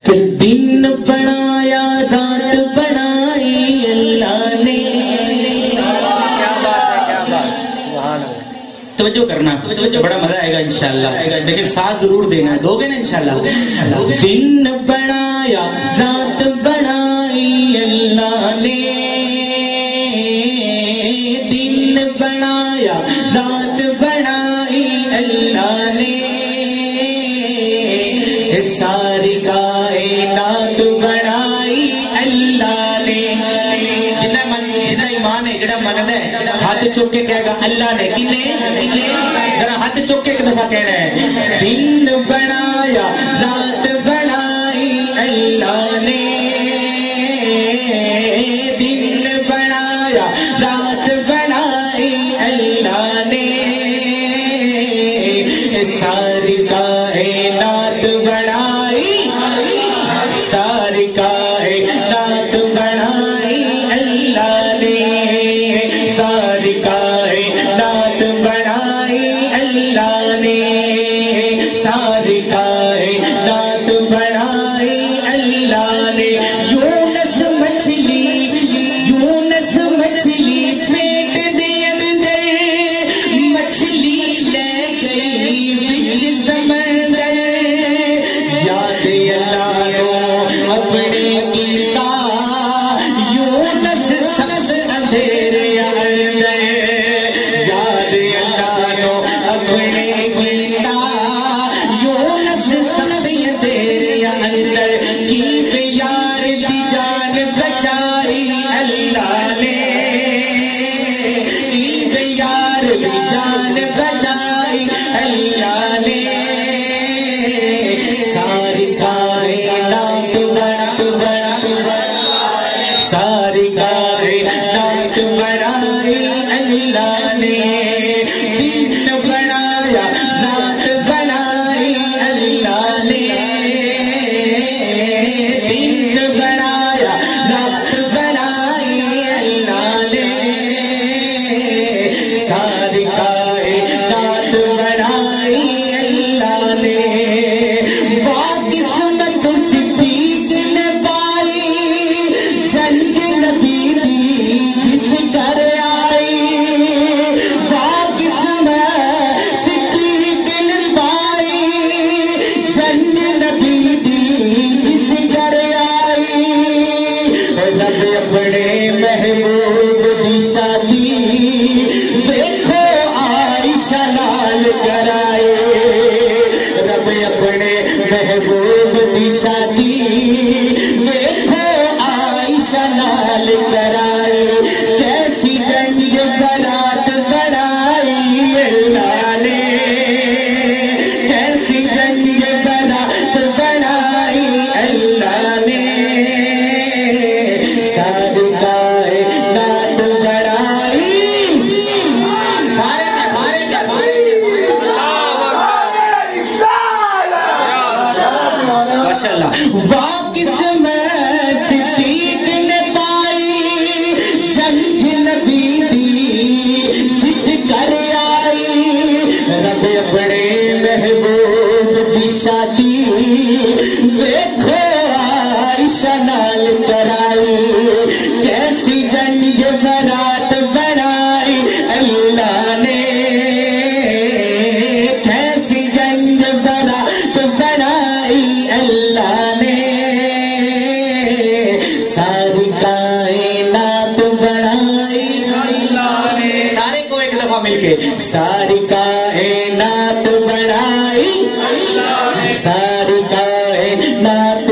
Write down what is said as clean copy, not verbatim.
دن بنایا رات بنائی اللہ نے. توجہ کرنا, بڑا مزہ آئے گا انشاءاللہ, لیکن ساتھ ضرور دینا ہے. دو گے نا انشاءاللہ. دن بنایا رات بنائی اللہ نے, دن بنایا رات بنائی اللہ نے, ساری کائنات بنائی اللہ نے. جنہ ایمان ہے, جڑا مننا ہے, ہاتھ چک کے کہے گا اللہ نے. ذرا ہاتھ چک کے ایک دفعہ کہنا ہے, دن بنایا رات بنائی اللہ نے, دن بنایا رات بنائی اللہ نے, ساری کائنات بنائی, ساری کائنات بنائی اللہ نے, ساری کائنات بنائی اللہ نے, ساری کائنات بنائی اللہ نے. یونس مچھلی, یونس مچھلی پیٹ دے اندر, مچھلی لے گئی بچ سمندر, یاد اللہ نو اپنے کیتا یونس سخت اندھیرے اندر, یاد اللہ نو اپنے کیتا یونس سخت اندھیرے اندر, کی یار دی جان بچائی اللہ نے, کی یار دی جان بچائی اللہ نے, ساری کائنات ساری کائنات بنائی اللہ نے, دن بنایا رات بنائی اللہ نے, دن بنایا رات بنائی اللہ نے, ساری کائنات بنائی اللہ نے. قسمت صدیق نے پائی جنگ نبی دی جس گھر آئی, قسمت صدیق نے پائی جنگ نبی دی جس گھر آئی, رب اپنے محبوب دی شادی دیکھو عائشہ نال کرائے, رب اپنے محبوب دی شادی دیکھو عائشہ نال کرائی, کیسی جنگ برات بنائی اللہ نے, کیسی جنگ برات بنائی اللہ نے, ساری کائنات بنائی, ماشاءاللہ. قسمت صدیق نے پائی جنگ نبی دی جس گھر آئی, رب اپنے محبوب کی شادی دیکھو عائشہ نال کرائی, کیسی جنگ برات بنائی اللہ نے, کیسی جنگ برات بنائی اللہ نے, ساری کائنات بنائی اللہ نے. سارے کو ایک دفعہ مل کے, ساری کائنات بنائی, ساری کائنات